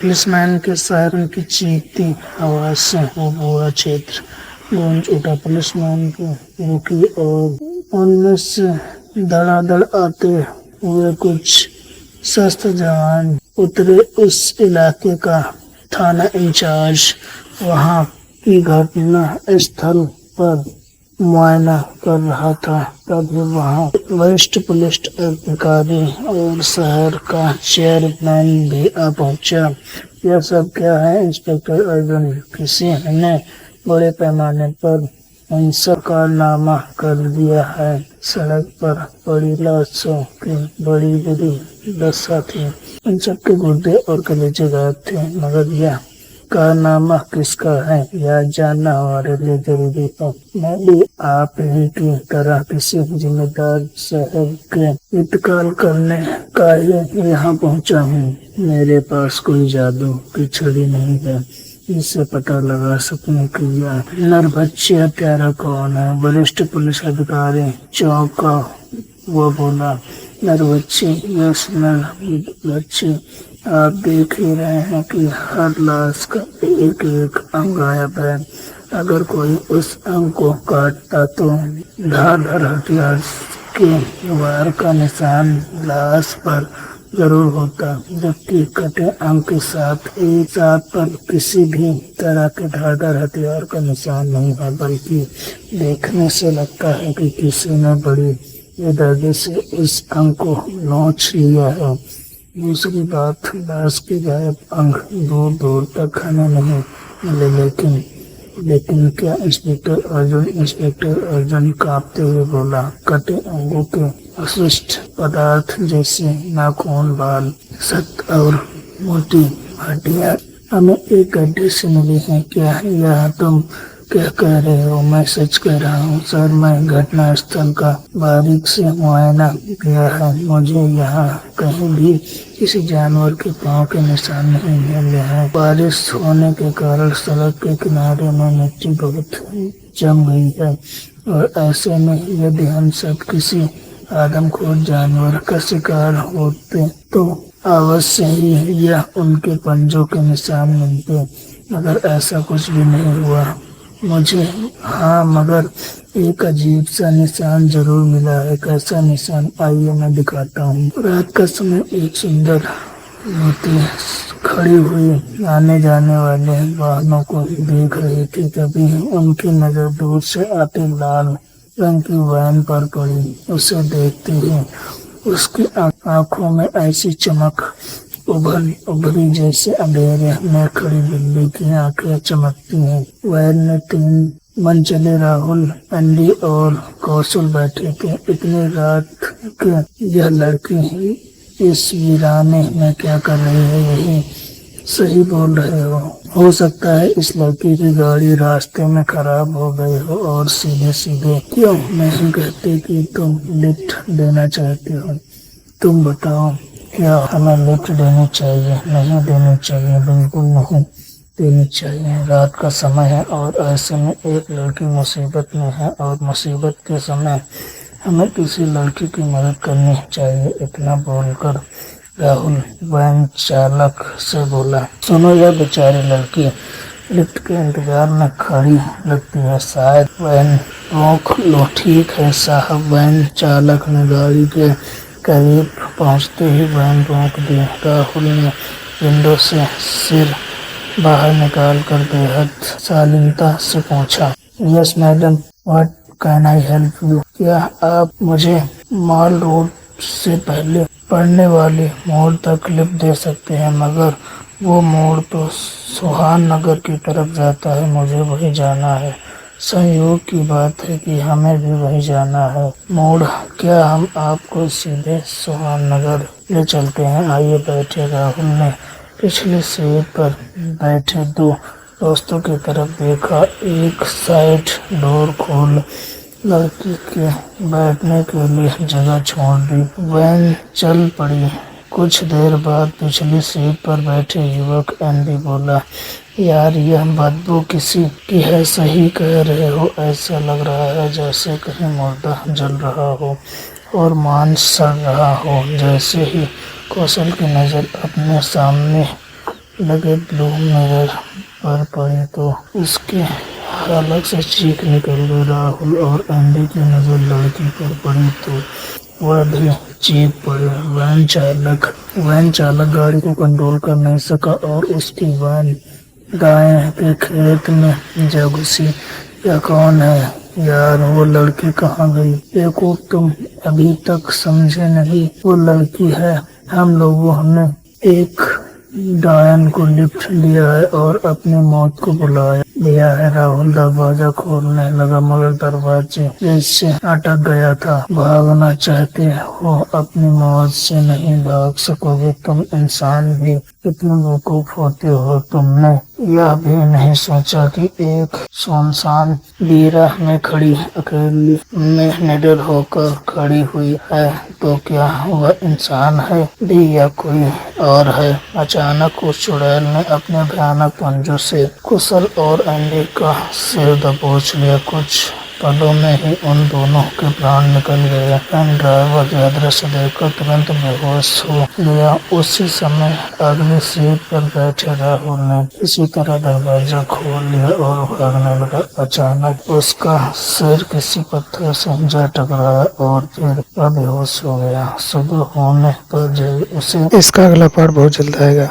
Policeman के siren की चीखती आवाज से वो पूरा क्षेत्र गूंज उठा। पुलिसमैन की रुकी और उनमें से धड़ाधड़ आते हुए कुछ सख्त जवान उतरे। उस इलाके का थाना इंचार्ज वहां की घटना स्थल पर मुआयना कर रहा था। तभी वहां वरिष्ठ पुलिस अधिकारी और शहर का चेयरमैन भी आ पहुंचा। यह सब क्या है इंस्पेक्टर अर्जुन? किसी ने बड़े पैमाने पर हिंसा कारनामा कर दिया है। सड़क पर पड़ी लाशों की बड़ी बुरी दशा थी। उन सबके गुर्दे और कलेजे गायब थे। मगर यह कारनामा किसका है यह जानना हमारे लिए जरूरी है। मैं भी आप ही की तरह किसी जिम्मेदार शहर के इंतकाल करने का ही यहाँ पहुँचा हूँ। मेरे पास कोई जादू की छड़ी नहीं है जिससे पता लगा सकूं कि यह नरभक्षी हत्यारा कौन है। वरिष्ठ पुलिस अधिकारी चौंका। वो बोला, नरभक्षी? यस, नरभक्षी। आप देख ही रहे हैं कि हर लाश का एक एक अंग गायब है। अगर कोई उस अंग को काटता तो धारदार हथियार के वार का निशान लाश पर जरूर होता, जबकि कटे अंग के साथ एक साथ पर किसी भी तरह के धारदार हथियार का निशान नहीं है। बल्कि देखने से लगता है कि किसी ने बड़ी बेदर्दी से उस अंग को नोच लिया है। दूसरी बात, लाश के गायब अंग दूर दूर तक हमें नहीं मिले। लेकिन क्या? इंस्पेक्टर अर्जुन कांपते हुए बोला। कटे अंगों के अवशिष्ट पदार्थ जैसे नाखून, बाल, सख्त और मोटी हड्डियां हमें एक गड्ढे से मिली हैं। क्या यह तुम क्या कह रहे हो? मैं सच कह रहा हूँ सर। मैं घटना स्थल का बारीक से मुआयना किया है। मुझे यहाँ कहीं भी किसी जानवर के पांव के निशान नहीं मिले हैं। बारिश होने के कारण सड़क के किनारे में मिट्टी बहुत जम गई है और ऐसे में यदि हम सब किसी आदमखोर जानवर का शिकार होते तो अवश्य ही यह उनके पंजों के निशान मिलते। मगर ऐसा कुछ भी नहीं हुआ मुझे। हाँ, मगर एक अजीब सा निशान जरूर मिला है। कैसा निशान? आइए मैं दिखाता हूँ। रात का समय एक सुंदर युवती खड़ी हुई आने जाने वाले वाहनों को देख रही थी। तभी उनकी नजर दूर से आते लाल रंग की वैन पर पड़ी। उसे देखते ही उसकी आंखों में ऐसी चमक उभरी जैसे अंधेरे में खड़ी बिल्ली की आंखें चमकती हैं। वैन में 3 मनचले राहुल, एंडी और कौशल बैठे थे। इतनी रात के यह लड़की इस वीराने में क्या कर रही है? यही सही बोल रहे हो सकता है इस लड़की की गाड़ी रास्ते में खराब हो गई हो और सीधे क्यों नहीं कहते कि तुम लिफ्ट देना चाहते हो? तुम बताओ, क्या हमें लिफ्ट देनी चाहिए? नहीं देनी चाहिए, बिल्कुल नहीं देनी चाहिए। रात का समय है और ऐसे में एक लड़की मुसीबत में है और मुसीबत के समय हमें किसी लड़की की मदद करनी चाहिए। इतना बोलकर राहुल वैन चालक से बोला, सुनो, यह बेचारी लड़की लिफ्ट के इंतजार में खड़ी लगती है। शायद वैन रोक लो। ठीक है साहब। वैन चालक ने गाड़ी के करीब पहुंचते ही वैन रोक दी। राहुल ने विंडो से सिर बाहर निकालकर बेहद शालीनता से पूछा, yes madam, what can I help you? क्या आप मुझे मॉल रोड से पहले पड़ने वाली मोड़ तक लिफ्ट दे सकते हैं? मगर वो मोड़ तो सुहान नगर की तरफ जाता है। मुझे वही जाना है। संयोग की बात है कि हमें भी वही जाना है। मोड़? क्या हम आपको सीधे सुहान नगर ले चलते हैं? आइए बैठे। राहुल ने पिछली सीट पर बैठे 2 दोस्तों की तरफ देखा। एक साइड डोर खोल लड़की के बैठने के लिए जगह छोड़ दी। वैन चल पड़ी। कुछ देर बाद पिछली सीट पर बैठे युवक एंडी बोला, यार यह बदबू किसी की है। सही कह रहे हो, ऐसा लग रहा है जैसे कहीं मुर्दा जल रहा हो और मांस सड़ रहा हो। जैसे ही कौशल की नजर अपने सामने लगे ब्लू मिरर पर पड़ी तो उसके हलक से चीख निकल गई। राहुल और एंडी की नजर लड़की पर पड़ी तो वह भी चीख पड़े। वैन चालक गाड़ी को कंट्रोल कर नहीं सका और उसकी वैन गाय के खेत में जा घुसी। यह कौन है यार? वो लड़की कहाँ गई? देखो तुम अभी तक समझे नहीं, वो लड़की है। हम लोगों ने एक डायन को लिफ्ट लिया है और अपनी मौत को बुलाया दिया है। राहुल दरवाजा खोलने लगा मगर दरवाजे जैसे अटक गया था। भागना चाहते हो, अपनी मौत से नहीं भाग सकोगे। तुम इंसान भी कितने बेवकूफ होते हो। तुमने यह भी नहीं सोचा कि एक सुनसान बीरा में खड़ी अकेली में निडर होकर खड़ी हुई है तो क्या वह इंसान है भी या कोई और है? अचानक उस चुड़ैल ने अपने भयानक पंजों से कुशल और एंडी का सिर दबोच लिया। कुछ पलों में ही उन दोनों के प्राण निकल गए। ड्राइवर यह दृश्य देखकर तुरंत बेहोश हो गया। उसी समय अगली सीट पर बैठे राहुल ने इसी तरह दरवाजा खोल लिया और भागने लगा। अचानक उसका सिर किसी पत्थर से जा टकराया और फिर वह बेहोश हो गया। सुबह होने पर जब उसे इसका अगला पार्ट बहुत जल्द आएगा।